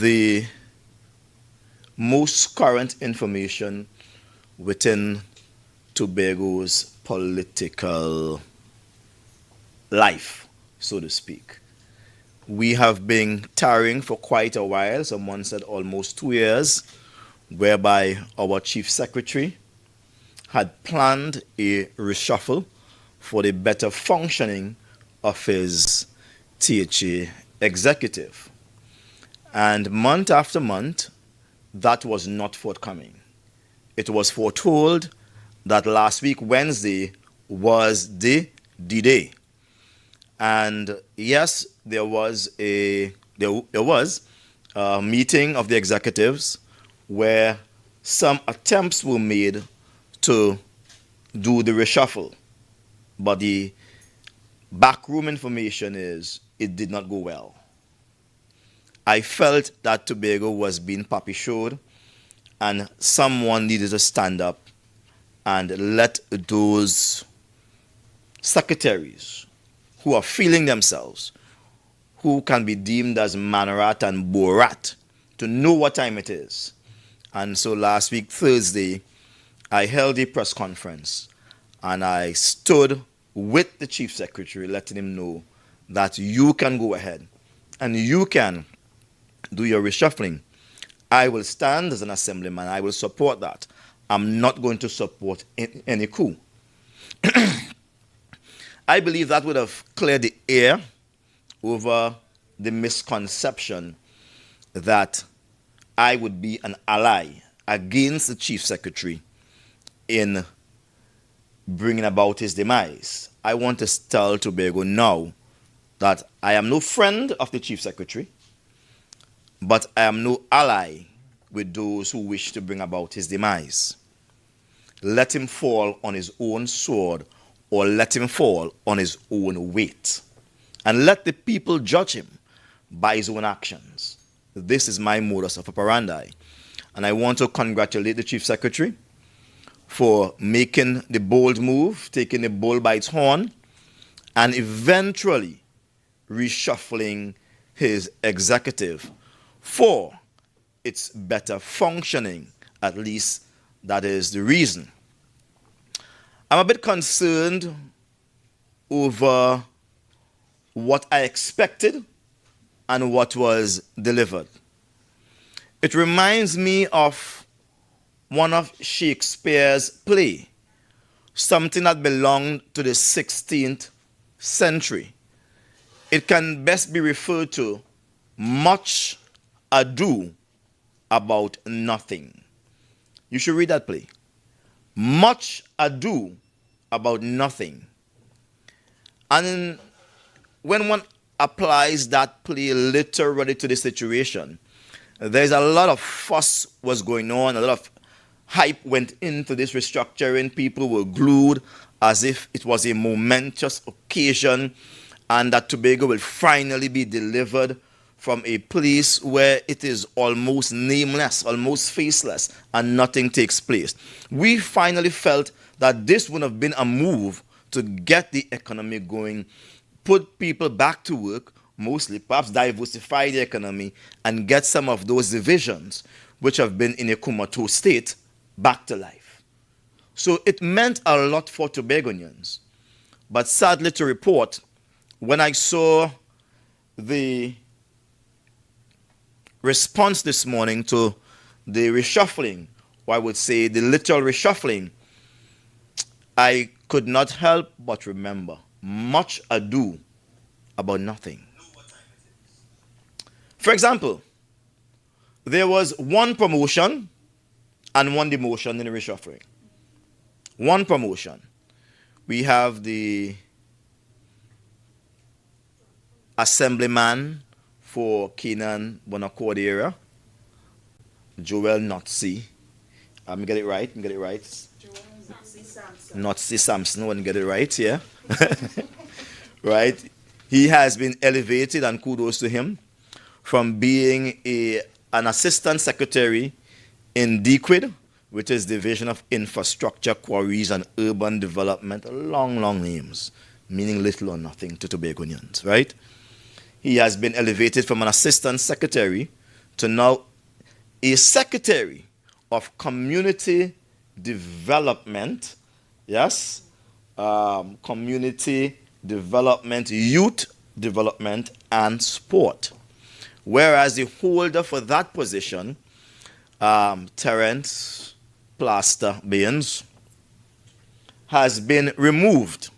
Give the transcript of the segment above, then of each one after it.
the most current information within Tobago's political life, so to speak. We have been tarrying for quite a while, someone said almost 2 years, whereby our chief secretary had planned a reshuffle for the better functioning of his THA executive. And month after month, that was not forthcoming. It was foretold that last week, Wednesday, was the D-Day. And yes, there was a meeting of the executives where some attempts were made to do the reshuffle. But the backroom information is it did not go well. I felt that Tobago was being puppy-showed, and someone needed to stand up and let those secretaries who are feeling themselves, who can be deemed as Manarat and Borat, to know what time it is. And so last week, Thursday, I held a press conference and I stood with the chief secretary, letting him know that you can go ahead and you can do your reshuffling. I will stand as an assemblyman. I will support that. I'm not going to support any coup. I believe that would have cleared the air over the misconception that I would be an ally against the chief secretary in bringing about his demise. I want to tell Tobago now that I am no friend of the chief secretary, but I am no ally with those who wish to bring about his demise. Let him fall on his own sword, or let him fall on his own weight. And let the people judge him by his own actions. This is my modus operandi. And I want to congratulate the chief secretary for making the bold move, taking the bull by its horn, and eventually reshuffling his executive for its better functioning. At least that is the reason. I'm a bit concerned over what I expected and what was delivered. It reminds me of one of Shakespeare's play, something that belonged to the 16th century. It can best be referred to Much Ado About Nothing. You should read that play. Much Ado About Nothing. And when one applies that play literally to the situation, there's a lot of fuss was going on, a lot of hype went into this restructuring. People were glued as if it was a momentous occasion and that Tobago will finally be delivered from a place where it is almost nameless, almost faceless, and nothing takes place. We finally felt that this would have been a move to get the economy going, put people back to work, mostly, perhaps diversify the economy, and get some of those divisions, which have been in a comatose state, back to life. So it meant a lot for Tobagonians. But sadly to report, when I saw the response this morning to the reshuffling, or I would say the literal reshuffling, I could not help but remember Much Ado About Nothing. For example, there was one promotion and one demotion in the reshuffling. One promotion. We have the assemblyman for Canaan Bonacord area, Joel Notsi. Get it right? Notsi Sampson, I get it right, yeah. Right? He has been elevated, and kudos to him, from being an assistant secretary in DQUID, which is Division of Infrastructure, Quarries and Urban Development, long names, meaning little or nothing to Tobagonians, right? He has been elevated from an assistant secretary to now a Secretary of Community Development, yes, Community Development, Youth Development, and Sport. Whereas the holder for that position, Terence Plaster Baines, has been removed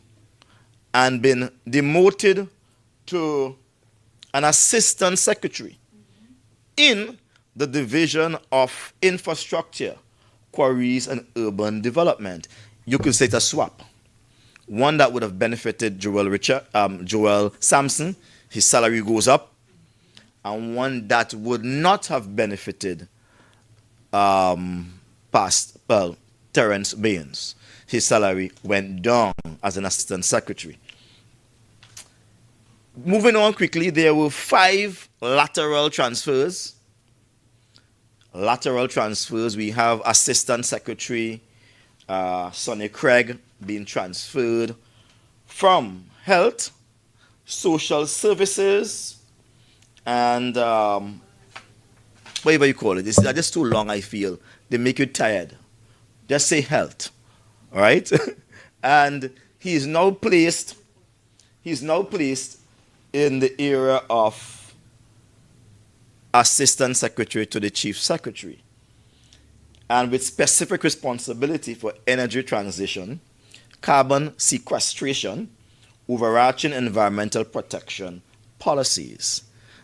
and been demoted to an assistant secretary in the Division of Infrastructure, Quarries, and Urban Development. You could say it's a swap. One that would have benefited Joel Sampson, his salary goes up, and one that would not have benefited Terence Baines. His salary went down as an assistant secretary. Moving on quickly, there were 5 lateral transfers. Lateral transfers, we have Assistant Secretary Sonny Craig being transferred from Health, Social Services, and whatever you call it. This is just too long, I feel. They make you tired. Just say Health. All right? And he's now placed in the area of Assistant Secretary to the Chief Secretary, and with specific responsibility for energy transition, carbon sequestration, overarching environmental protection policies.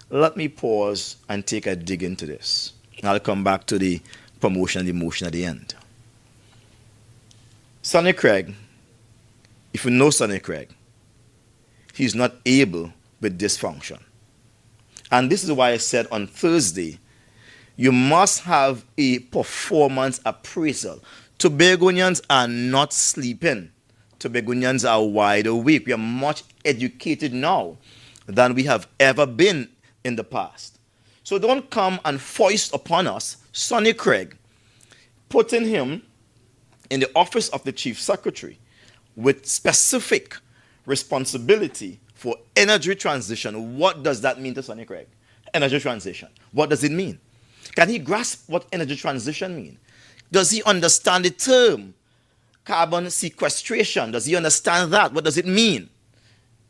Let me pause and take a dig into this. I'll come back to the promotion and demotion at the end. Sonny Craig, if you know Sonny Craig, he's not able with dysfunction. And this is why I said on Thursday, you must have a performance appraisal. Tobagonians are not sleeping. Tobagonians are wide awake. We are much educated now than we have ever been in the past. So don't come and foist upon us Sonny Craig, putting him in the office of the Chief Secretary with specific responsibility for energy transition. What does that mean to Sonny Craig? Energy transition. What does it mean? Can he grasp what energy transition means? Does he understand the term carbon sequestration? Does he understand that? What does it mean?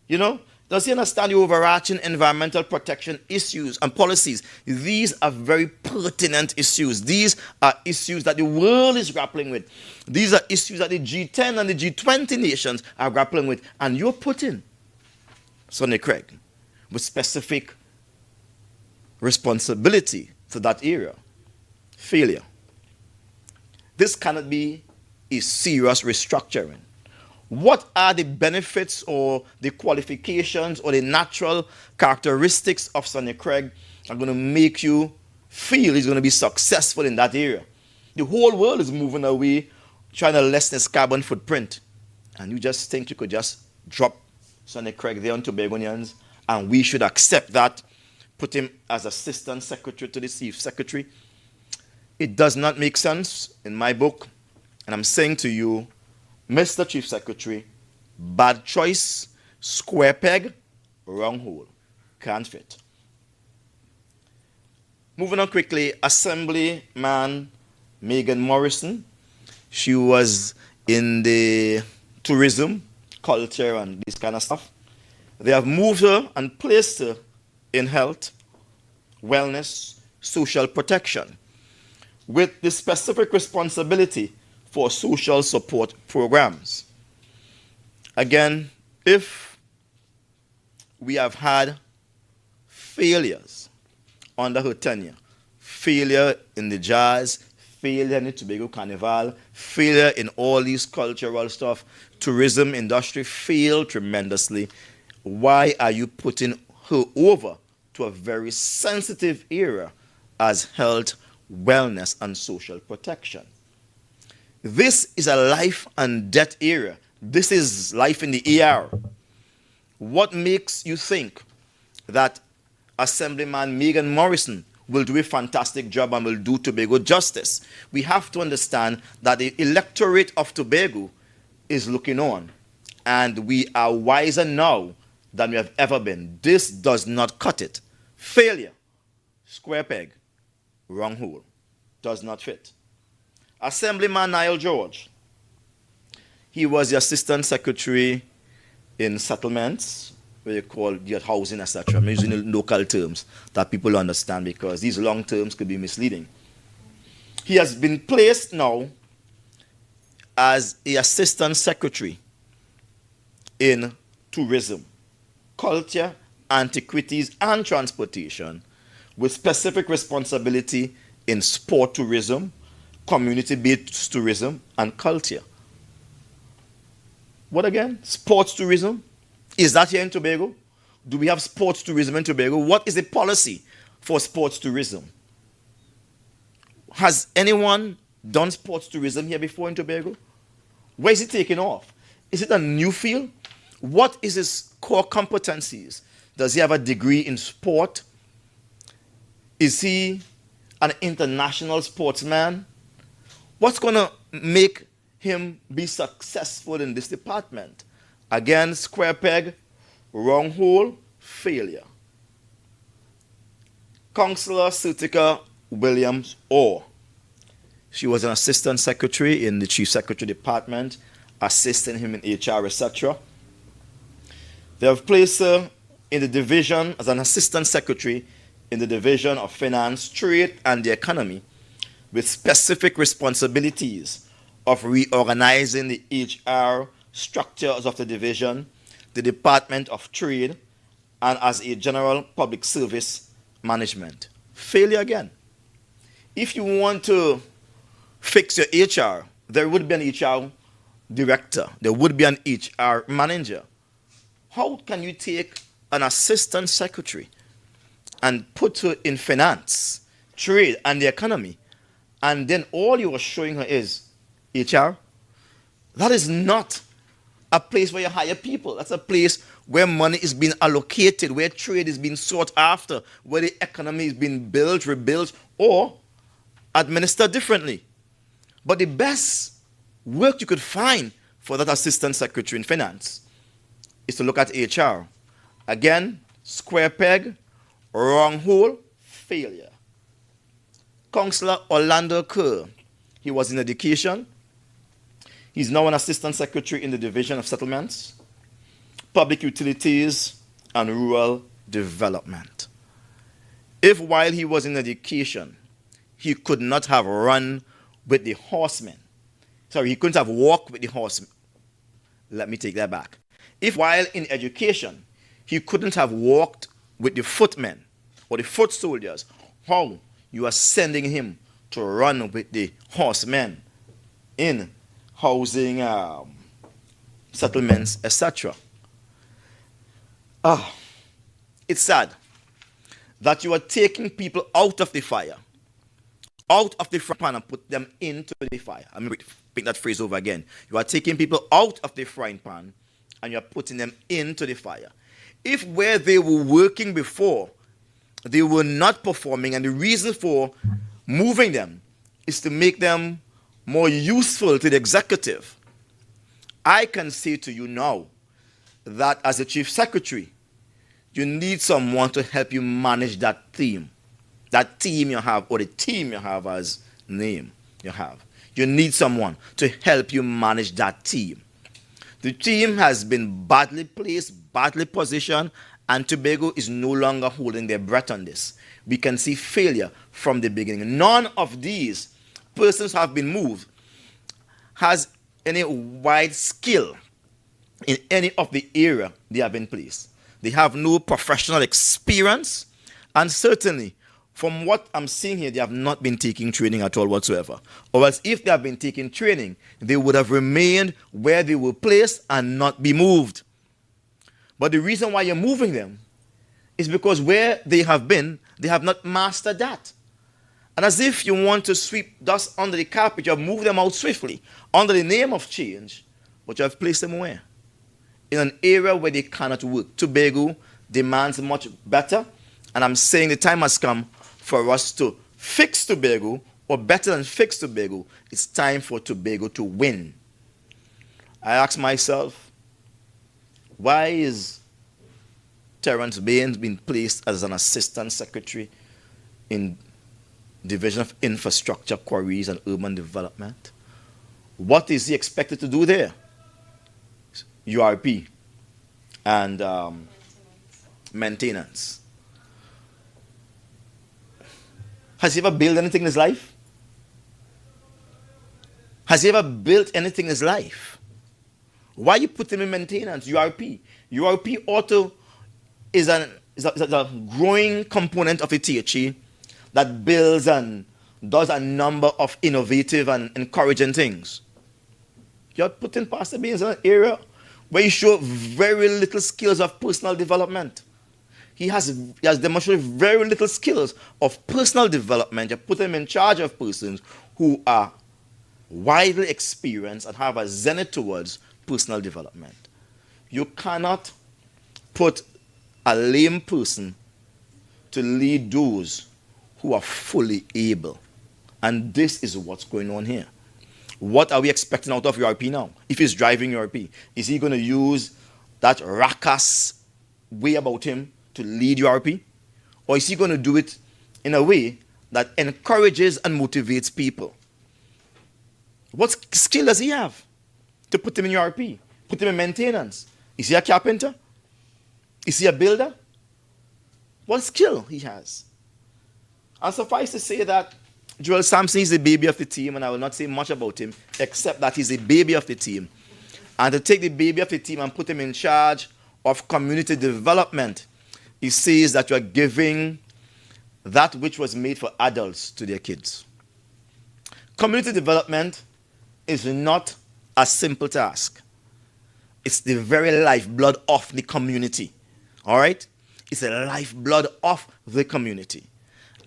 You know? Does he understand the overarching environmental protection issues and policies? These are very pertinent issues. These are issues that the world is grappling with. These are issues that the G10 and the G20 nations are grappling with. And you're putting Sonny Craig with specific responsibility to that area. Failure. This cannot be a serious restructuring. What are the benefits or the qualifications or the natural characteristics of Sonny Craig are going to make you feel he's going to be successful in that area? The whole world is moving away, trying to lessen its carbon footprint. And you just think you could just drop Sonny Craig there on Tobagonians, and we should accept that, put him as Assistant Secretary to the Chief Secretary. It does not make sense in my book. And I'm saying to you, Mr. Chief Secretary, bad choice, square peg, wrong hole. Can't fit. Moving on quickly, Assemblyman Megan Morrison. She was in the tourism, culture, and this kind of stuff. They have moved her and placed her in health, wellness, social protection, with the specific responsibility for social support programs. Again, if we have had failures under her tenure, failure in the jazz, failure in the Tobago Carnival, failure in all these cultural stuff, tourism industry failed tremendously, why are you putting her over to a very sensitive area as health, wellness, and social protection? This is a life and death area. This is life in the ER. What makes you think that Assemblyman Megan Morrison will do a fantastic job and will do Tobago justice? We have to understand that the electorate of Tobago is looking on, and we are wiser now than we have ever been. This does not cut it. Failure. Square peg. Wrong hole. Does not fit. Assemblyman Niall George. He was the assistant secretary in settlements, where you call your housing, etc. I'm using local terms that people understand because these long terms could be misleading. He has been placed now as the assistant secretary in tourism, culture, antiquities, and transportation, with specific responsibility in sport tourism, community-based tourism, and culture. What again? Sports tourism? Is that here in Tobago? Do we have sports tourism in Tobago? What is the policy for sports tourism? Has anyone done sports tourism here before in Tobago? Where is it taking off? Is it a new field? What is his core competencies? Does he have a degree in sport? Is he an international sportsman? What's going to make him be successful in this department? Again, square peg, wrong hole, failure. Councillor Sutika Williams Orr. She was an assistant secretary in the chief secretary department, assisting him in HR, etc. They have placed her in the division as an assistant secretary in the division of finance, trade, and the economy, with specific responsibilities of reorganizing the HR structures of the division, the Department of Trade, and as a general public service management. Failure again. If you want to fix your HR, there would be an HR director, there would be an HR manager. How can you take an assistant secretary and put her in finance, trade, and the economy, and then all you are showing her is HR? That is not a place where you hire people. That's a place where money is being allocated, where trade is being sought after, where the economy is being built, rebuilt, or administered differently. But the best work you could find for that assistant secretary in finance is to look at HR. Again, square peg, wrong hole, failure. Councillor Orlando Kerr. He was in education. He's now an assistant secretary in the division of settlements, public utilities, and rural development. If while he was in education, he could not have run with the horsemen, he couldn't have walked with the horsemen. Let me take that back. If while in education, he couldn't have walked with the footmen or the foot soldiers, how you are sending him to run with the horsemen in housing, settlements, etc. It's sad that you are taking people out of the fire, out of the frying pan, and put them into the fire. I'm going to pick that phrase over again. You are taking people out of the frying pan and you are putting them into the fire. If where they were working before, they were not performing, and the reason for moving them is to make them more useful to the executive, I can say to you now that as a chief secretary, you need someone to help you manage that team you have, or the team you have as name you have. You need someone to help you manage that team. The team has been badly placed, badly positioned, and Tobago is no longer holding their breath on this. We can see failure from the beginning. None of these persons have been moved has any wide skill in any of the area they have been placed. They have no professional experience, and certainly from what I'm seeing here, they have not been taking training at all whatsoever. Or else if they have been taking training, they would have remained where they were placed and not be moved. But the reason why you're moving them is because where they have been, they have not mastered that. And as if you want to sweep dust under the carpet, you have moved them out swiftly under the name of change, but you have placed them where? In an area where they cannot work. Tobago demands much better, and I'm saying the time has come for us to fix Tobago, or better than fix Tobago, it's time for Tobago to win. I ask myself, why is Terence Baines being placed as an assistant secretary in Division of Infrastructure, Quarries and Urban Development. What is he expected to do there? URP and maintenance. Has he ever built anything in his life? Has he ever built anything in his life? Why you put him in maintenance? URP. URP auto is a growing component of the THE that builds and does a number of innovative and encouraging things. You're putting Pastor Baines in an area where he show very little skills of personal development. He has demonstrated very little skills of personal development. You put him in charge of persons who are widely experienced and have a zenith towards personal development. You cannot put a lame person to lead those who are fully able. And this is what's going on here. What are we expecting out of URP now? If he's driving URP, is he going to use that raucous way about him to lead URP? Or is he going to do it in a way that encourages and motivates people? What skill does he have to put him in URP? Put him in maintenance? Is he a carpenter? Is he a builder? What skill he has? And suffice to say that Joel Sampson is the baby of the team, and I will not say much about him, except that he's the baby of the team. And to take the baby of the team and put him in charge of community development, he says that you are giving that which was made for adults to their kids. Community development is not a simple task. It's the very lifeblood of the community. All right? It's the lifeblood of the community.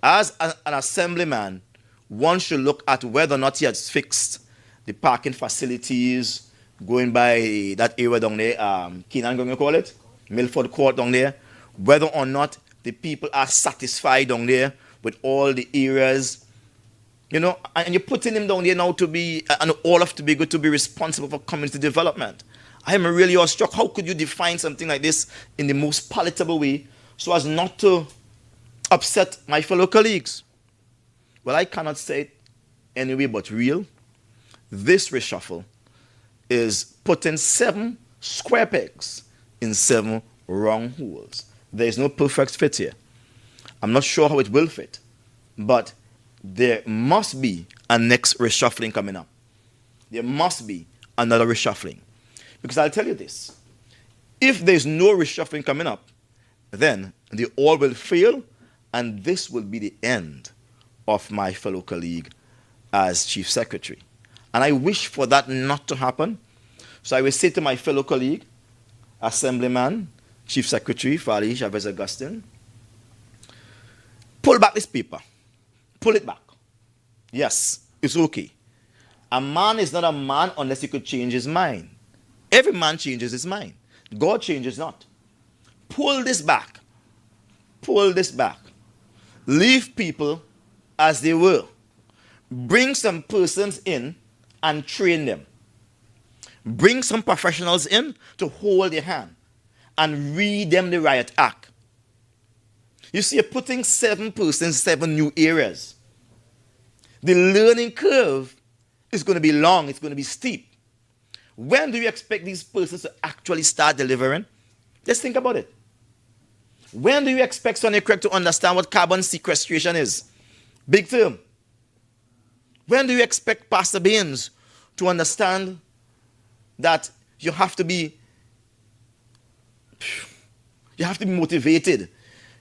As an assemblyman, one should look at whether or not he has fixed the parking facilities going by that area down there, Keenan, going to call it, Milford Court down there, whether or not the people are satisfied down there with all the areas, you know, and you're putting him down there now to be, and all of to be good to be responsible for community development. I am really awestruck. How could you define something like this in the most palatable way so as not to upset my fellow colleagues? Well, I cannot say it anyway but real. This reshuffle is putting 7 square pegs in 7 round holes. There is no perfect fit here. I'm not sure how it will fit, but there must be a next reshuffling coming up. There must be another reshuffling. Because I'll tell you this, if there's no reshuffling coming up, then they all will fail, and this will be the end of my fellow colleague as Chief Secretary. And I wish for that not to happen. So I will say to my fellow colleague, Assemblyman, Chief Secretary, Fali Chavez Augustine, pull back this paper. Pull it back. Yes, it's okay. A man is not a man unless he could change his mind. Every man changes his mind. God changes not. Pull this back. Pull this back. Leave people as they were. Bring some persons in and train them. Bring some professionals in to hold their hand and read them the Riot Act. You see, you're putting 7 persons, 7 new areas. The learning curve is going to be long. It's going to be steep. When do you expect these persons to actually start delivering? Let's think about it. When do you expect Sonny Craig to understand what carbon sequestration is? Big term. When do you expect Pastor Baines to understand that you have to be motivated?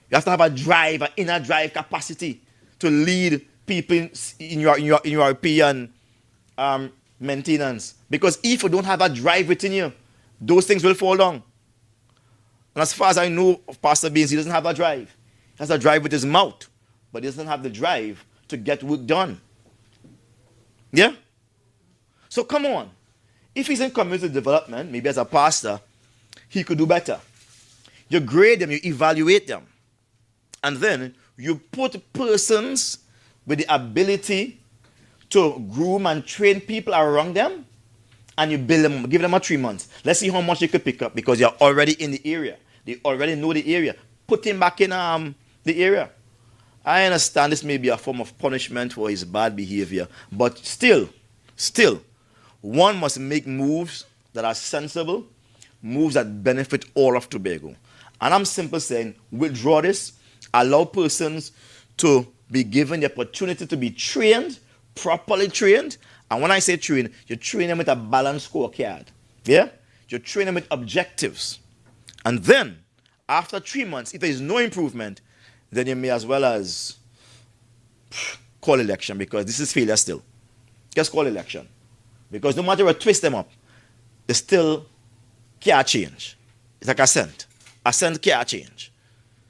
You have to have a drive, an inner drive capacity to lead people in your European maintenance. Because if you don't have a drive within you, those things will fall down. And as far as I know of Pastor Baines, he doesn't have a drive. He has a drive with his mouth, but he doesn't have the drive to get work done. Yeah? So come on. If he's in community development, maybe as a pastor, he could do better. You grade them, you evaluate them. And then you put persons with the ability to groom and train people around them, and you build them, give them a 3 months. Let's see how much you could pick up because you're already in the area. They already know the area. Put him back in the area. I understand this may be a form of punishment for his bad behavior, but still, one must make moves that are sensible, moves that benefit all of Tobago. And I'm simply saying, withdraw this, allow persons to be given the opportunity to be trained, properly trained. And when I say train, you train them with a balanced scorecard. Yeah? You train them with objectives. And then, after 3 months, if there is no improvement, then you may as well as call election, because this is failure still. Just call election. Because no matter what twist them up, they still can't change. It's like assent. Assent can't change.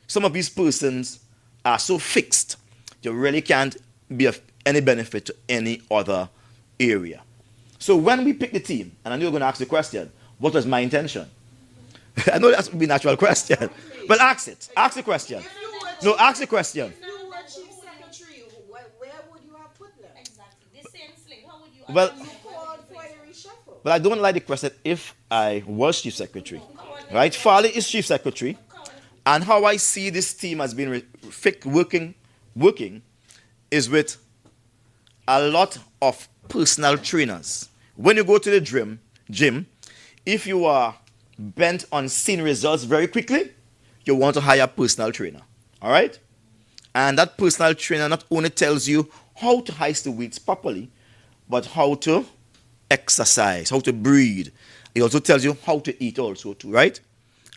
Some of these persons are so fixed, you really can't be of any benefit to any other area. So when we pick the team, and I know you're going to ask the question, what was my intention? I know that's going to be a natural question. But ask it. Ask the question. No, ask the question. If you were chief secretary, where would you have put them? Exactly. The same slate. How would you Well, You called for a reshuffle. but I don't like the question if I was chief secretary. Right? Farley is chief secretary. And how I see this team as being working is with a lot of personal trainers. When you go to the gym, if you are bent on seeing results very quickly, you want to hire a personal trainer. All right? And that personal trainer not only tells you how to heist the weights properly, but how to exercise, how to breathe. It also tells you how to eat also too, right?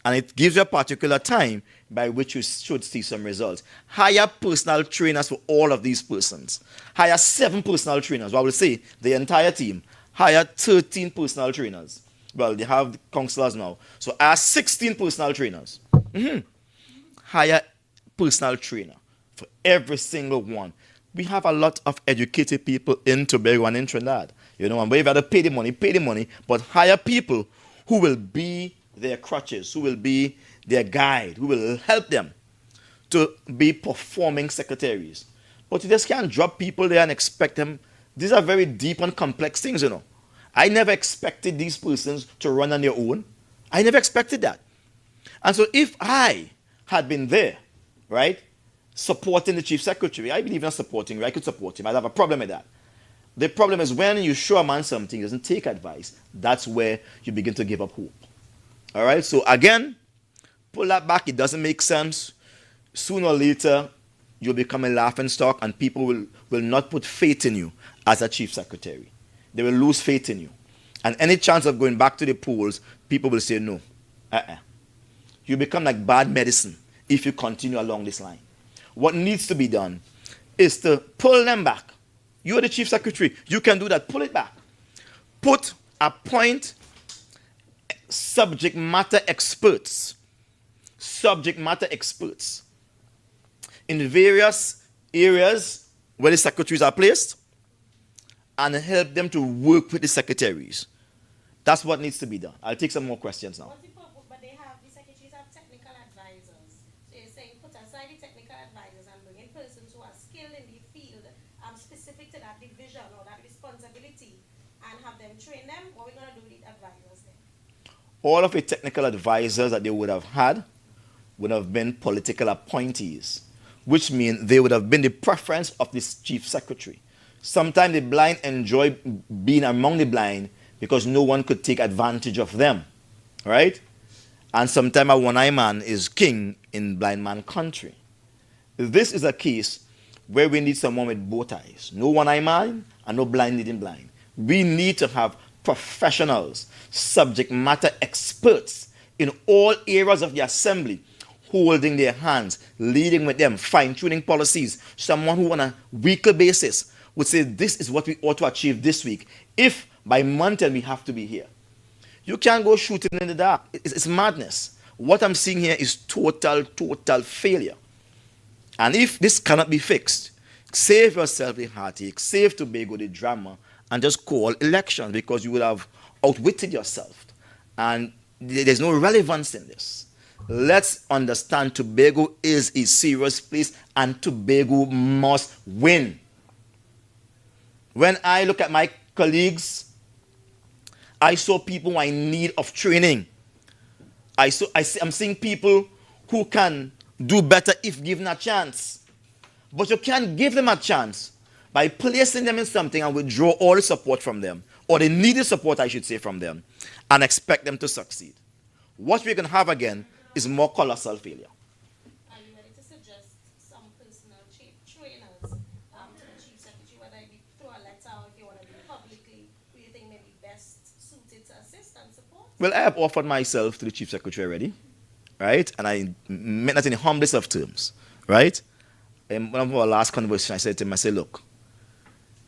And it gives you a particular time by which you should see some results. Hire personal trainers for all of these persons. Hire 7 personal trainers. Well, I will say the entire team. Hire 13 personal trainers. Well, they have counselors now. So hire 16 personal trainers. Hire personal trainer for every single one. We have a lot of educated people in Tobago and in Trinidad. You know, and we've got to pay the money, but hire people who will be their crutches, who will be their guide, who will help them to be performing secretaries. But you just can't drop people there and expect them. These are very deep and complex things, you know. I never expected these persons to run on their own. I never expected that. And so if I had been there, right, supporting the chief secretary, I believe in supporting him. I could support him. I'd have a problem with that. The problem is when you show a man something, he doesn't take advice, that's where you begin to give up hope. All right, so again, pull that back. It doesn't make sense. Sooner or later, you'll become a laughingstock and people will not put faith in you as a chief secretary. They will lose faith in you. And any chance of going back to the polls, people will say no. You become like bad medicine if you continue along this line. What needs to be done is to pull them back. You are the chief secretary. You can do that. Pull it back. Appoint subject matter experts in various areas where the secretaries are placed and help them to work with the secretaries. That's what needs to be done. I'll take some more questions now. What's the purpose? But the secretaries have technical advisors. So you're saying put aside the technical advisors and bring in persons who are skilled in the field, specific to that division or that responsibility, and have them train them. What are we going to do with the advisors then? All of the technical advisors that they would have had would have been political appointees, which means they would have been the preference of this chief secretary. Sometimes the blind enjoy being among the blind because no one could take advantage of them, right? And sometimes a one-eyed man is king in blind man country. This is a case where we need someone with both eyes. No one-eyed man and no blind leading blind. We need to have professionals, subject matter experts in all areas of the assembly, holding their hands, leading with them, fine-tuning policies. Someone who on a weekly basis would say, this is what we ought to achieve this week. If by month end we have to be here. You can't go shooting in the dark. It's madness. What I'm seeing here is total failure. And if this cannot be fixed, save yourself the heartache, save Tobago the drama, and just call elections, because you will have outwitted yourself. And there's no relevance in this. Let's understand Tobago is a serious place and Tobago must win. When I look at my colleagues, I saw people who are in need of training. I'm seeing people who can do better if given a chance. But you can't give them a chance by placing them in something and withdraw all the support from them, or the needed support, I should say, from them, and expect them to succeed. What we're going to have again is more colossal failure. Are you ready to suggest some personal trainers to the Chief Secretary, whether it be through a letter or if you want to do it publicly, who you think may be best suited to assist and support? Well, I have offered myself to the Chief Secretary already, right? And I meant that in the humblest of terms, right? In one of our last conversations, I said to him, I said, look,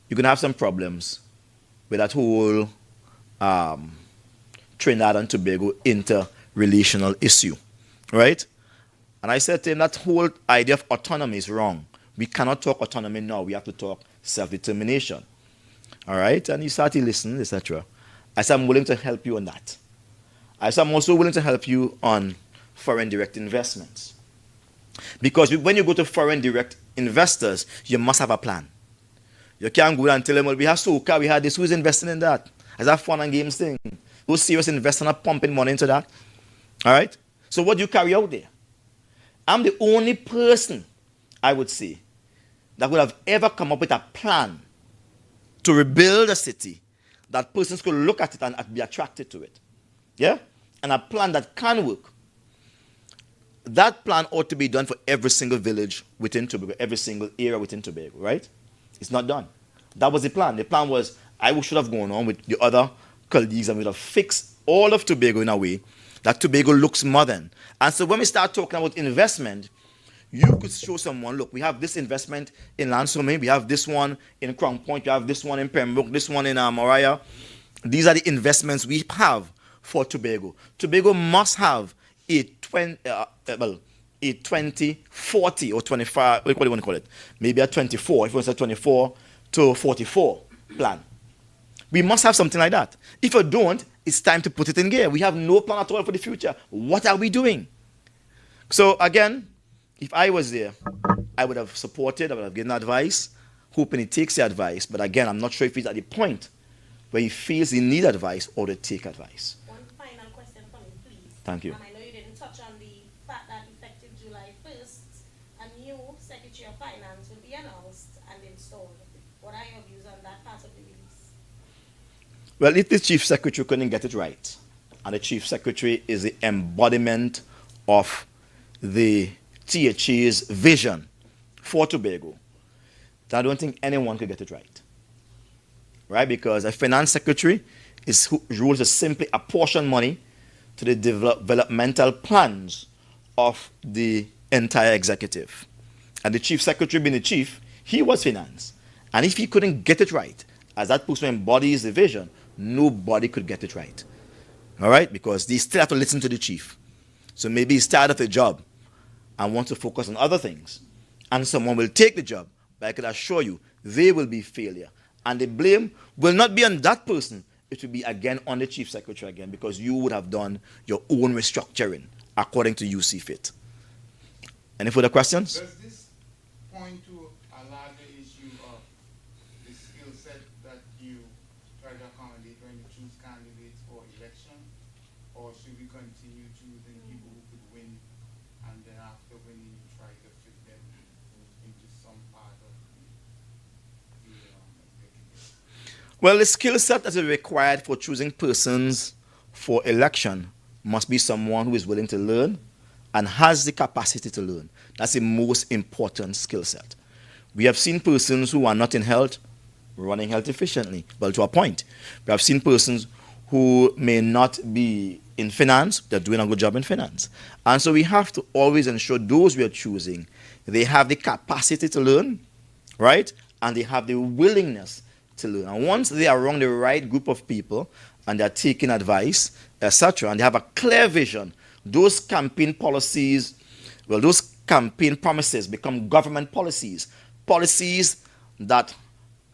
you're going to have some problems with that whole Trinidad and Tobago interrelational issue, right? And I said to him, that whole idea of autonomy is wrong. We cannot talk autonomy now. We have to talk self-determination, all right? And he started listening, etc. I said, I'm willing to help you on that. I said, I'm also willing to help you on foreign direct investments. Because when you go to foreign direct investors, you must have a plan. You can't go and tell them, well, we have Soca, we had this, who's investing in that? Is that fun and games thing? Who's serious investors are pumping money into that? All right? So what do you carry out there? I'm the only person, I would say, that would have ever come up with a plan to rebuild a city that persons could look at it and be attracted to it. Yeah? And a plan that can work. That plan ought to be done for every single village within Tobago, every single area within Tobago, right? It's not done. That was the plan. The plan was I should have gone on with the other colleagues and we would have fixed all of Tobago in a way that Tobago looks modern. And so when we start talking about investment, you could show someone, look, we have this investment in Lansome, we have this one in Crown Point, we have this one in Pembroke, this one in Moria. These are the investments we have for Tobago. Tobago must have a 20, 40 or 25, what do you want to call it? Maybe a 24, if you want to say 24 to 44 plan. We must have something like that. If you don't, it's time to put it in gear. We have no plan at all for the future. What are we doing? So again, if I was there, I would have supported, I would have given advice, hoping he takes the advice. But again, I'm not sure if he's at the point where he feels he needs advice or to take advice. One final question for me, please. Thank you. And I know you didn't touch on the fact that effective July 1st, a new Secretary of Finance will be announced and installed. What are your views on that part of the release? Well, if the Chief Secretary couldn't get it right, and the Chief Secretary is the embodiment of the THA's vision for Tobago, then I don't think anyone could get it right. Right? Because a Finance Secretary whose role is to simply apportion money to the developmental plans of the entire executive. And the Chief Secretary being the chief, he was finance. And if he couldn't get it right, as that person embodies the vision, nobody could get it right. All right? Because they still have to listen to the chief. So maybe he's tired of the job and wants to focus on other things. And someone will take the job, but I can assure you, they will be failure. And the blame will not be on that person. It will be again on the Chief Secretary again, because you would have done your own restructuring according to you see fit. Any further questions? Does this point to a larger issue of the skill set that you try to accommodate when you choose candidates for election? Or should we continue choosing people who could win, and then after winning you try to fit them into some part of the executive? Well, the skill set that is required for choosing persons for election must be someone who is willing to learn and has the capacity to learn. That's the most important skill set. We have seen persons who are not in health running health efficiently, well, to a point. We have seen persons who may not be in finance, they're doing a good job in finance. And so we have to always ensure those we are choosing, they have the capacity to learn, right? And they have the willingness to learn. And once they are around the right group of people and they're taking advice, etc., and they have a clear vision, those campaign policies, well, those campaign promises become government policies, policies that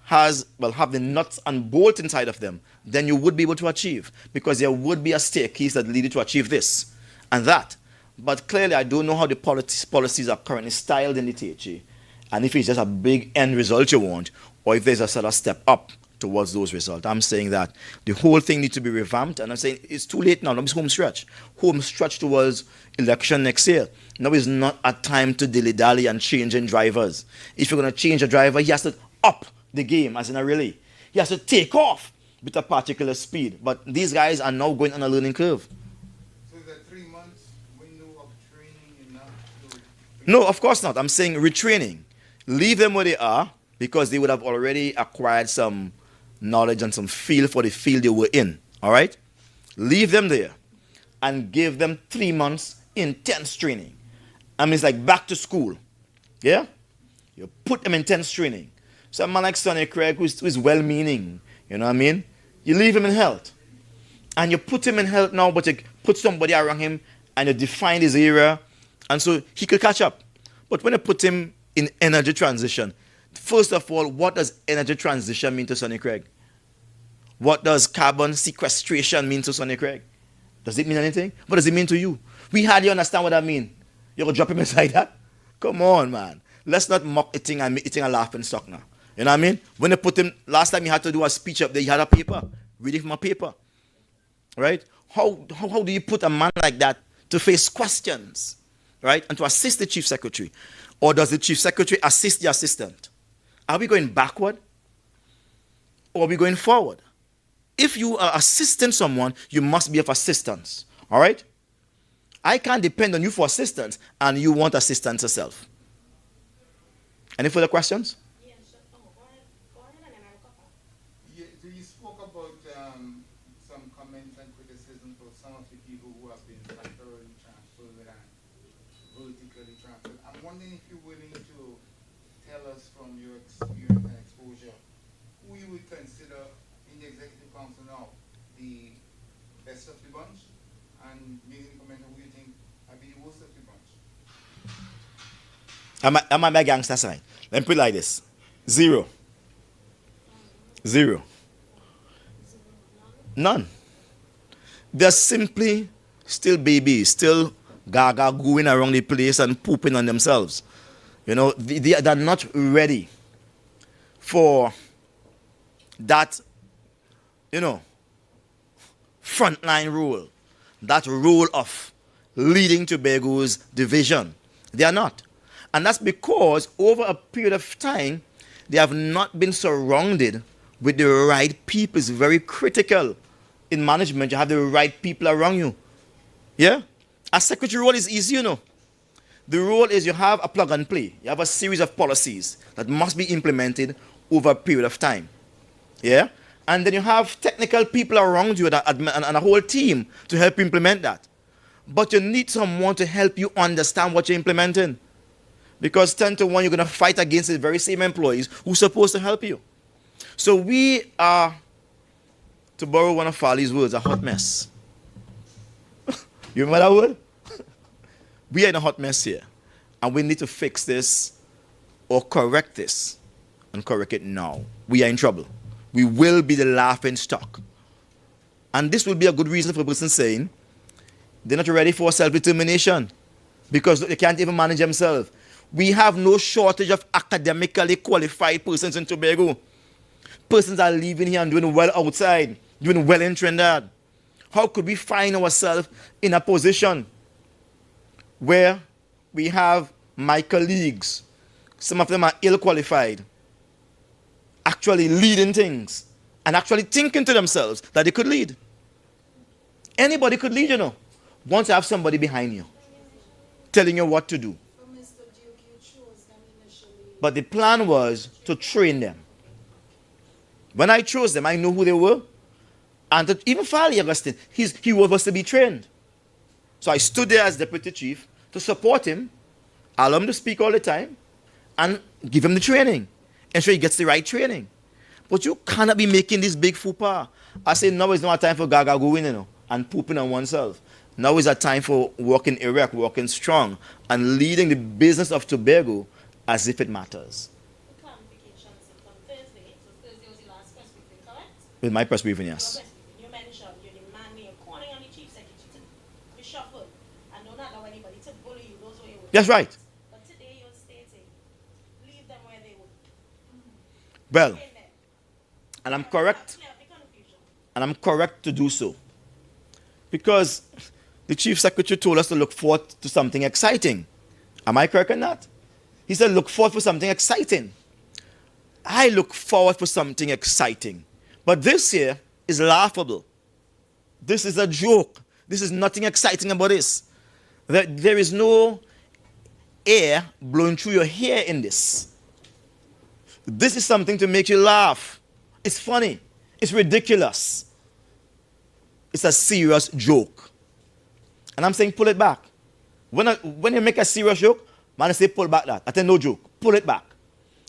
have the nuts and bolts inside of them, then you would be able to achieve, because there would be a staircase that lead you to achieve this and that. But clearly, I don't know how the policies are currently styled in the THA, and if it's just a big end result you want, or if there's a sort of step up towards those results. I'm saying that the whole thing needs to be revamped, and I'm saying it's too late now. Now it's home stretch. Home stretch towards election next year. Now is not a time to dilly-dally and changing drivers. If you're going to change a driver, he has to up the game, as in a relay. He has to take off with a particular speed. But these guys are now going on a learning curve. So is that 3 months window of training enough to... No, of course not. I'm saying retraining. Leave them where they are, because they would have already acquired some knowledge and some feel for the field they were in. All right? Leave them there and give them 3 months intense training. I mean, it's like back to school. Yeah? You put them in intense training. So a man like Sonny Craig, who is well-meaning, you know what I mean? You leave him in health. And you put him in health now, but you put somebody around him and you define his area, and so he could catch up. But when you put him in energy transition, first of all, what does energy transition mean to Sonny Craig? What does carbon sequestration mean to Sonny Craig? Does it mean anything? What does it mean to you? We hardly understand what that means. You're going to drop him inside that? Come on, man. Let's not mock eating and eating a laughing stock now. You know what I mean? When they put him, last time he had to do a speech up there, he had a paper, reading from a paper. Right? How do you put a man like that to face questions? Right? And to assist the chief secretary? Or does the chief secretary assist the assistant? Are we going backward? Or are we going forward? If you are assisting someone, you must be of assistance. All right? I can't depend on you for assistance, and you want assistance yourself. Any further questions? Yes, go ahead and then I'll come back. So you spoke about some comments and criticism for some of the people who have been laterally transferred and vertically transferred. I'm wondering if you're willing to tell us from your experience and exposure who you would consider in the executive council now the best of the bunch, and maybe comment on who you think would be the worst of the bunch. I'm a gangster side. Let me put it like this. 0. 0. None. They're simply still babies, still gaga going around the place and pooping on themselves. You know, they're not ready for that, you know, frontline role, that role of leading Tobago's division. They are not. And that's because over a period of time, they have not been surrounded with the right people. It's very critical in management. You have the right people around you. Yeah? A secretary role is easy, you know. The role is you have a plug and play. You have a series of policies that must be implemented over a period of time. Yeah? And then you have technical people around you and a whole team to help implement that. But you need someone to help you understand what you're implementing. Because 10 to 1, you're going to fight against the very same employees who are supposed to help you. So we are, to borrow one of Farley's words, a hot mess. You remember that word? We are in a hot mess here. And we need to fix this or correct this. And correct it now. We are in trouble. We will be the laughing stock. And this will be a good reason for a person saying they're not ready for self-determination because they can't even manage themselves. We have no shortage of academically qualified persons in Tobago. Persons are leaving here and doing well outside, doing well in Trinidad. How could we find ourselves in a position where we have my colleagues, some of them are ill-qualified, actually leading things and actually thinking to themselves that they could lead? Anybody could lead, you know, once you have somebody behind you telling you what to do. But the plan was to train them. When I chose them, I knew who they were. And to, even Farley Augustine, he was to be trained. So I stood there as deputy chief to support him, allow him to speak all the time, and give him the training. Ensure he gets the right training. But you cannot be making this big faux pas. I say now is not a time for gaga going, you know, and pooping on oneself. Now is a time for working erect, working strong, and leading the business of Tobago as if it matters. Clarifications on Thursday. So Thursday was the last press briefing, correct? With my press briefing, yes. You mentioned you're demanding, you're calling on the chief secretary to reshuffle and don't allow anybody to bully you. Those were your words. That's right. But today you're stating, leave them where they were. Well, And I'm correct. Clear the confusion. And I'm correct to do so. Because the Chief Secretary told us to look forward to something exciting. Am I correct in that? He said, look forward for something exciting. I look forward for something exciting. But this here is laughable. This is a joke. This is nothing exciting about this. There is no air blowing through your hair in this. This is something to make you laugh. It's funny. It's ridiculous. It's a serious joke. And I'm saying pull it back. When you make a serious joke, man, I say pull back that. I say no joke. Pull it back.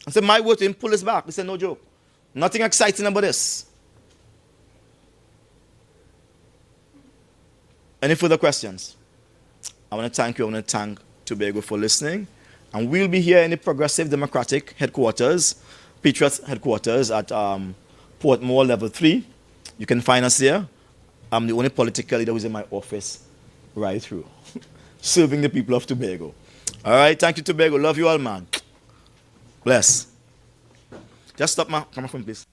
I say my word to him, pull this back. He said no joke. Nothing exciting about this. Any further questions? I want to thank you. I want to thank Tobago for listening. And we'll be here in the Progressive Democratic headquarters, Patriots headquarters at Portmore Level 3. You can find us here. I'm the only political leader who's in my office right through, serving the people of Tobago. All right, thank you, Tobago. Love you all, man. Bless. Just stop my camera phone, please.